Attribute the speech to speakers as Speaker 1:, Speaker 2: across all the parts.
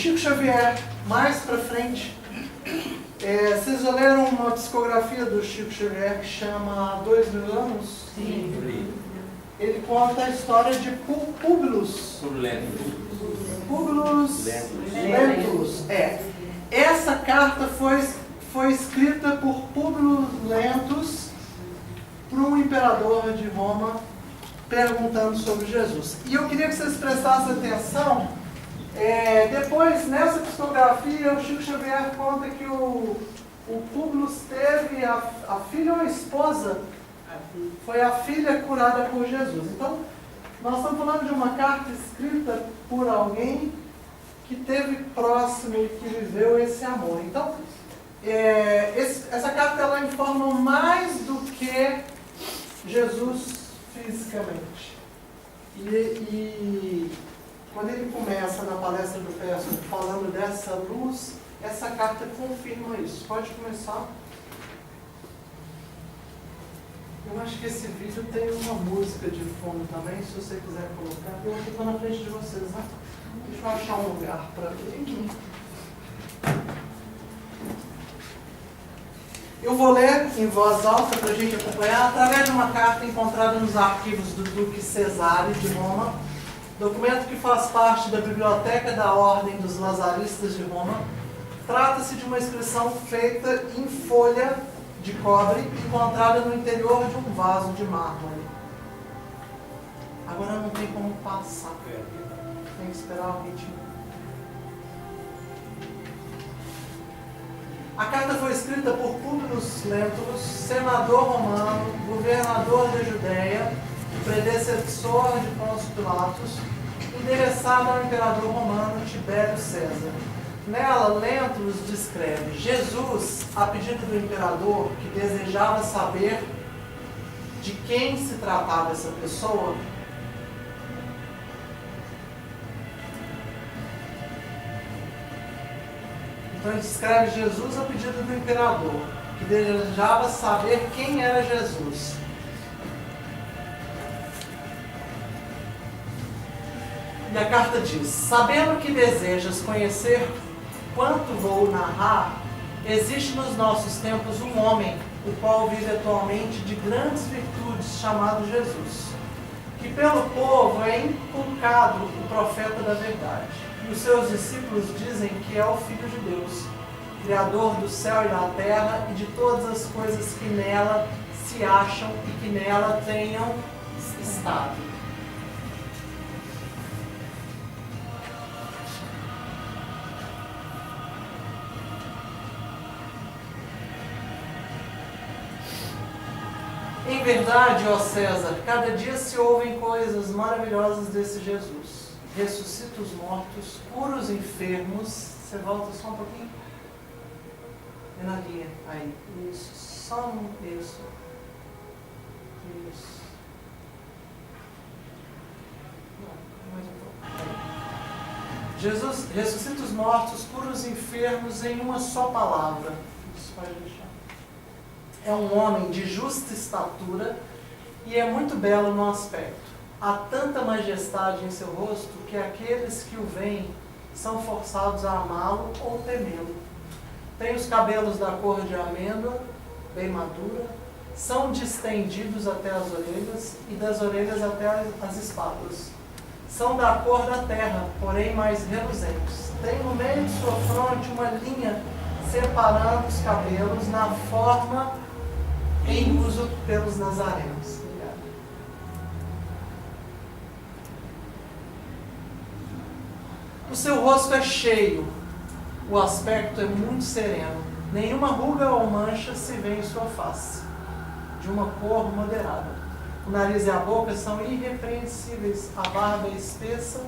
Speaker 1: Chico Xavier, mais pra frente, vocês já leram uma psicografia do Chico Xavier que chama 2000 anos?
Speaker 2: Sim.
Speaker 1: Ele conta a história de Públus Lentulus. Essa carta foi escrita por Públus Lentulus para um imperador de Roma perguntando sobre Jesus. E eu queria que vocês prestassem atenção. Depois, nessa psicografia, o Chico Xavier conta que o Públus teve a filha ou a esposa, foi a filha curada por Jesus. Então, nós estamos falando de uma carta escrita por alguém que esteve próximo e que viveu esse amor. Então, essa carta ela informa mais do que Jesus fisicamente. E quando ele começa na palestra do Pearson falando dessa luz, essa carta confirma isso. Pode começar. Eu acho que esse vídeo tem uma música de fundo também, se você quiser colocar. Eu estou na frente de vocês, né? Deixa eu achar um lugar para ver. Eu vou ler em voz alta para a gente acompanhar, através de uma carta encontrada nos arquivos do Duque Cesare de Roma, documento que faz parte da Biblioteca da Ordem dos Lazaristas de Roma. Trata-se de uma inscrição feita em folha de cobre, encontrada no interior de um vaso de mármore. Agora não tem como passar. Tem que esperar o ritmo. A carta foi escrita por Publius Lentulus, senador romano, governador da Judéia, predecessor de Pôncio Pilatos, endereçada ao imperador romano Tibério César. Nela, Lentulus descreve Jesus, a pedido do imperador, que desejava saber de quem se tratava essa pessoa. Então ele descreve Jesus a pedido do imperador, que desejava saber quem era Jesus. E a carta diz: sabendo que desejas conhecer quanto vou narrar, existe nos nossos tempos um homem, o qual vive atualmente de grandes virtudes, chamado Jesus, que pelo povo é inculcado o profeta da verdade. E os seus discípulos dizem que é o Filho de Deus, Criador do céu e da terra e de todas as coisas que nela se acham e que nela tenham estado. Em verdade, ó César, cada dia se ouvem coisas maravilhosas desse Jesus. Ressuscita os mortos, cura os enfermos. Você volta só um pouquinho? É na linha, aí. Isso, só isso. Isso. Não, mais um pouco. Aí. Jesus ressuscita os mortos, cura os enfermos em uma só palavra. Isso pode deixar. É um homem de justa estatura e é muito belo no aspecto. Há tanta majestade em seu rosto que aqueles que o veem são forçados a amá-lo ou temê-lo. Tem os cabelos da cor de amêndoa, bem madura, são distendidos até as orelhas e das orelhas até as espáduas. São da cor da terra, porém mais reluzentes. Tem no meio de sua fronte uma linha separando os cabelos na forma em uso pelos nazarenos. Obrigado. O seu rosto é cheio, o aspecto é muito sereno, nenhuma ruga ou mancha se vê em sua face, de uma cor moderada. O nariz e a boca são irrepreensíveis, a barba é espessa,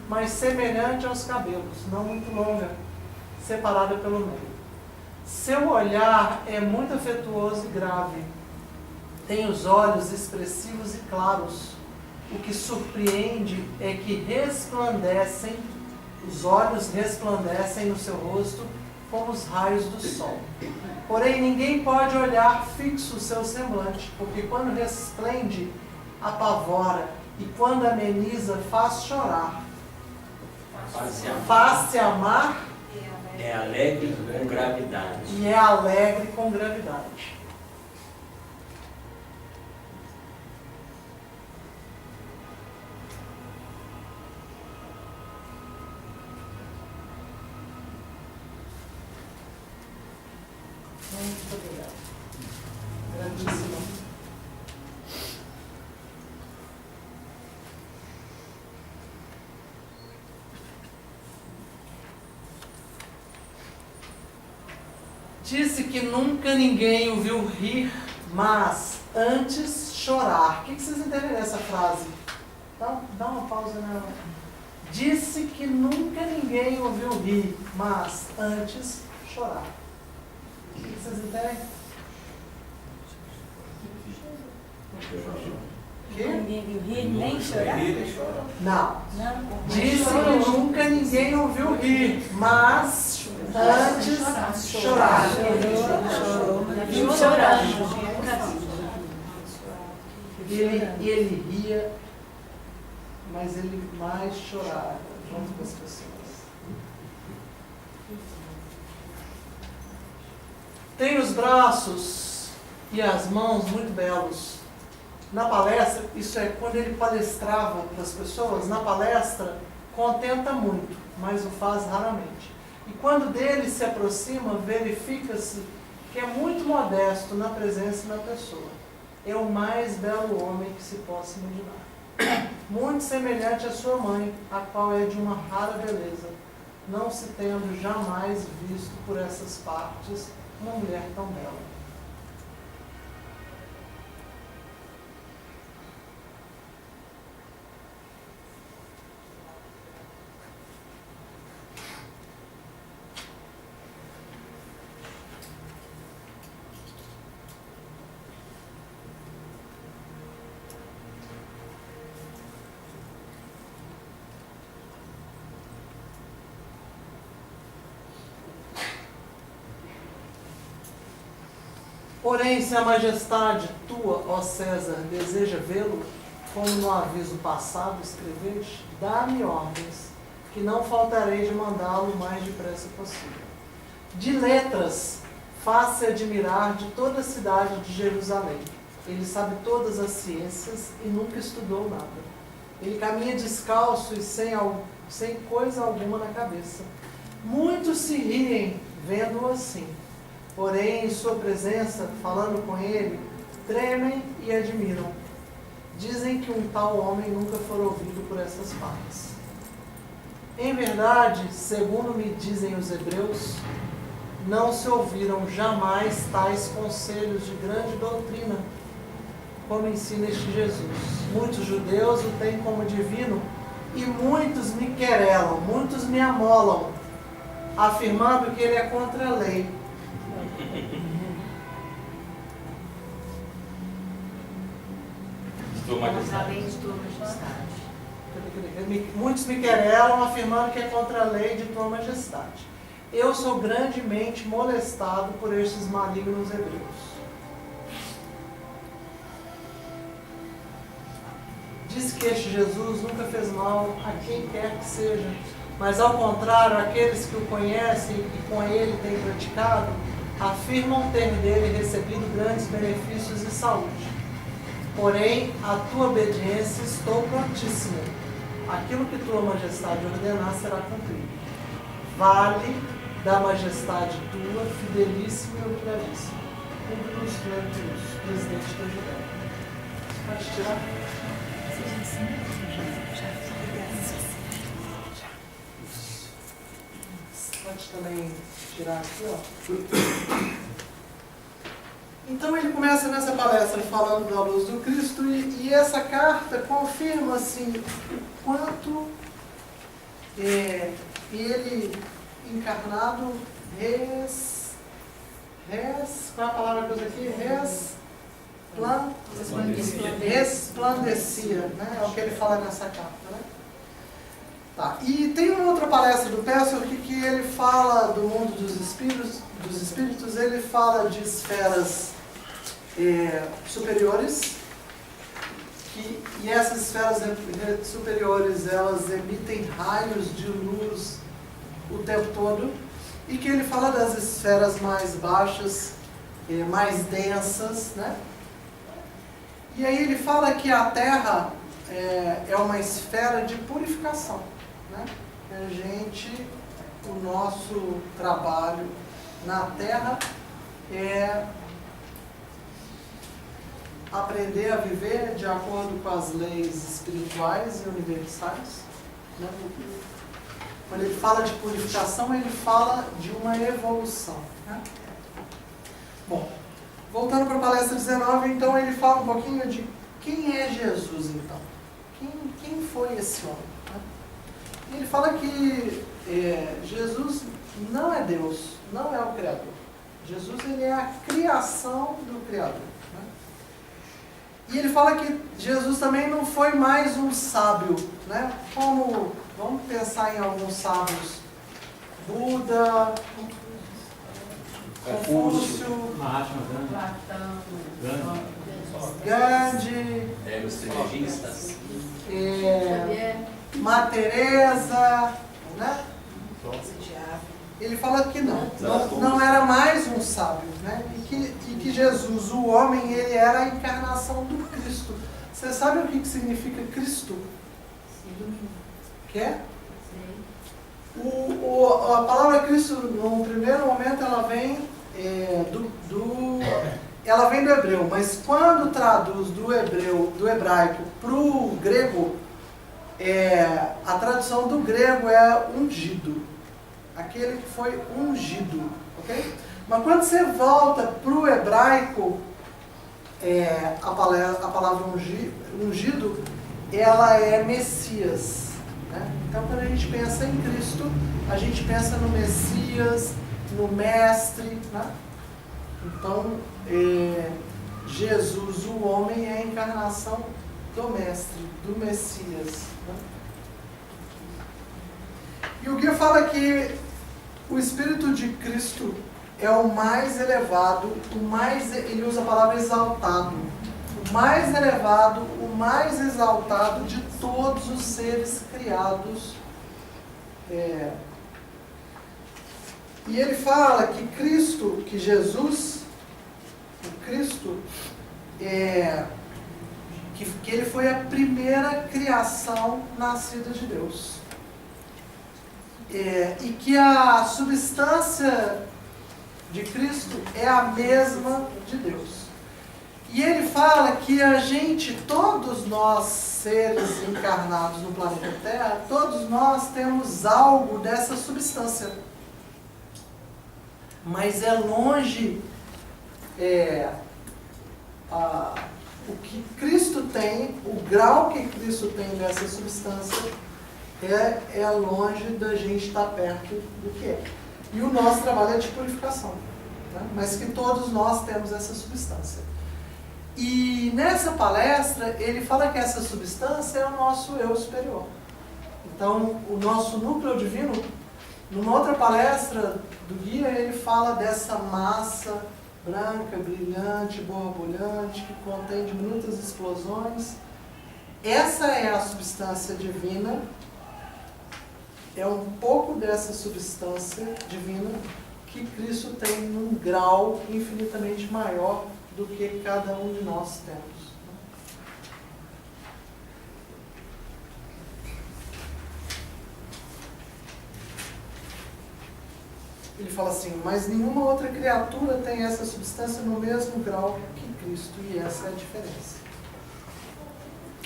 Speaker 1: mas semelhante aos cabelos, não muito longa, separada pelo meio. Seu olhar é muito afetuoso e grave. Tem os olhos expressivos e claros. O que surpreende é que os olhos resplandecem no seu rosto como os raios do sol. Porém, ninguém pode olhar fixo o seu semblante, porque quando resplende, apavora, e quando ameniza, faz chorar. Faz-se amar
Speaker 2: É alegre com gravidade.
Speaker 1: e é alegre com gravidade. Muito obrigado. Grandíssimo. Disse que nunca ninguém o viu rir, mas antes chorar. O que vocês entendem nessa frase? Dá uma pausa nela. Disse que nunca ninguém o viu rir, mas antes chorar. O que vocês entendem? Que?
Speaker 3: Ninguém viu rir, nem chorar?
Speaker 1: Não.
Speaker 3: Não.
Speaker 1: Disse que nunca ninguém o viu rir, mas antes chorar.
Speaker 3: Chorou. Viu chorando.
Speaker 1: Ele ria, mas ele mais chorava junto com as pessoas. Tem os braços e as mãos muito belos. Na palestra, isso é quando ele palestrava para as pessoas, na palestra contenta muito, mas o faz raramente. E quando dele se aproxima, verifica-se que é muito modesto na presença da pessoa. É o mais belo homem que se possa imaginar. Muito semelhante à sua mãe, a qual é de uma rara beleza, não se tendo jamais visto por essas partes uma mulher tão bela. Porém, se a majestade tua, ó César, deseja vê-lo, como no aviso passado escreveste, dá-me ordens, que não faltarei de mandá-lo o mais depressa possível. De letras, faz-se admirar de toda a cidade de Jerusalém. Ele sabe todas as ciências e nunca estudou nada. Ele caminha descalço e sem coisa alguma na cabeça. Muitos se riem vendo-o assim. Porém, em sua presença, falando com ele, tremem e admiram. Dizem que um tal homem nunca fora ouvido por essas partes. Em verdade, segundo me dizem os hebreus, não se ouviram jamais tais conselhos de grande doutrina, como ensina este Jesus. Muitos judeus o têm como divino, e muitos me querelam, muitos me amolam, afirmando que ele é contra a lei. Muitos me querelam, afirmando que é contra a lei de tua majestade. Eu sou grandemente molestado por estes malignos hebreus. Diz que este Jesus nunca fez mal a quem quer que seja, mas ao contrário, aqueles que o conhecem e com ele têm praticado, afirmam ter dele recebido grandes benefícios e saúde. Porém, a tua obediência estou prontíssimo. Aquilo que tua majestade ordenar será cumprido. Vale da majestade tua, fidelíssimo e operadíssimo. Publius Clerus, presidente da Judéia. Pode tirar? Pode também tirar aqui, ó. Então ele começa nessa palestra falando da luz do Cristo e essa carta confirma assim o quanto ele encarnado qual é a palavra que eu uso aqui? Resplandecia, né? É o que ele fala nessa carta, né? Tá. E tem uma outra palestra do Pessoa que ele fala do mundo dos espíritos, ele fala de esferas superiores, e essas esferas superiores, elas emitem raios de luz o tempo todo, e que ele fala das esferas mais baixas, mais densas, né? E aí ele fala que a Terra é uma esfera de purificação, né? O nosso trabalho na Terra é aprender a viver de acordo com as leis espirituais e universais, né? Quando ele fala de purificação, ele fala de uma evolução, né? Bom, voltando para a palestra 19, então ele fala um pouquinho de quem é Jesus, então. Quem foi esse homem? Né? Ele fala que Jesus não é Deus, não é o Criador. Jesus, ele é a criação do Criador. Né? E ele fala que Jesus também não foi mais um sábio, né? Como, vamos pensar em alguns sábios, Buda, Confúcio, Gandhi,
Speaker 2: Os trilogistas.
Speaker 1: Teresa, né? Ele fala que não era mais um sábio, né? E que Jesus, o homem, ele era a encarnação do Cristo. Você sabe o que significa Cristo? Quer? A palavra Cristo, no primeiro momento, ela vem ela vem do hebreu, mas quando traduz do hebraico para o grego, a tradução do grego é ungido, aquele que foi ungido, ok? Mas quando você volta para o hebraico, a palavra ungido, ela é Messias, né? Então, quando a gente pensa em Cristo, a gente pensa no Messias, no Mestre, né? Então, Jesus, o homem, é a encarnação do Mestre, do Messias, né? E o guia fala que o Espírito de Cristo é o mais elevado, ele usa a palavra exaltado, o mais elevado, o mais exaltado de todos os seres criados. E ele fala que Cristo, que Jesus, o Cristo, que ele foi a primeira criação nascida de Deus. E que a substância de Cristo é a mesma de Deus. E ele fala que todos nós, seres encarnados no planeta Terra, todos nós temos algo dessa substância. Mas é longe o que Cristo tem, o grau que Cristo tem dessa substância, é longe da gente estar perto do que é. E o nosso trabalho é de purificação, né? Mas que todos nós temos essa substância. E nessa palestra, ele fala que essa substância é o nosso eu superior. Então, o nosso núcleo divino, numa outra palestra do guia, ele fala dessa massa branca, brilhante, borbulhante, que contém diminutas explosões. Essa é a substância divina. É um pouco dessa substância divina que Cristo tem num grau infinitamente maior do que cada um de nós temos. Ele fala assim, mas nenhuma outra criatura tem essa substância no mesmo grau que Cristo, e essa é a diferença.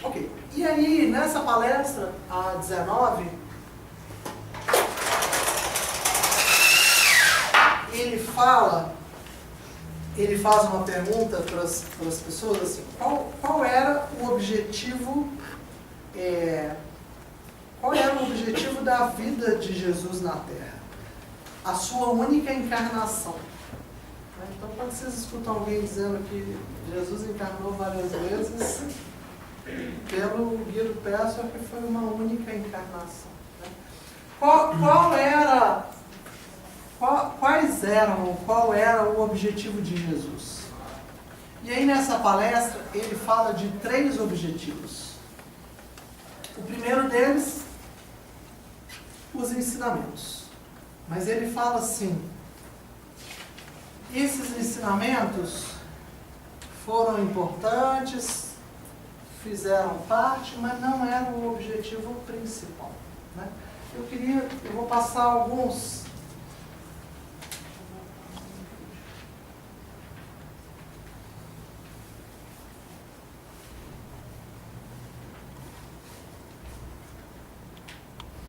Speaker 1: Ok, e aí nessa palestra, a 19, ele faz uma pergunta para as pessoas, assim, qual era o objetivo da vida de Jesus na Terra? A sua única encarnação. Então, quando vocês escutam alguém dizendo que Jesus encarnou várias vezes, pelo guia do Peço, é que foi uma única encarnação. Qual era o objetivo de Jesus? E aí nessa palestra ele fala de 3 objetivos. O primeiro deles, os ensinamentos. Mas ele fala assim, esses ensinamentos foram importantes, fizeram parte, mas não era o objetivo principal, né? Eu vou passar alguns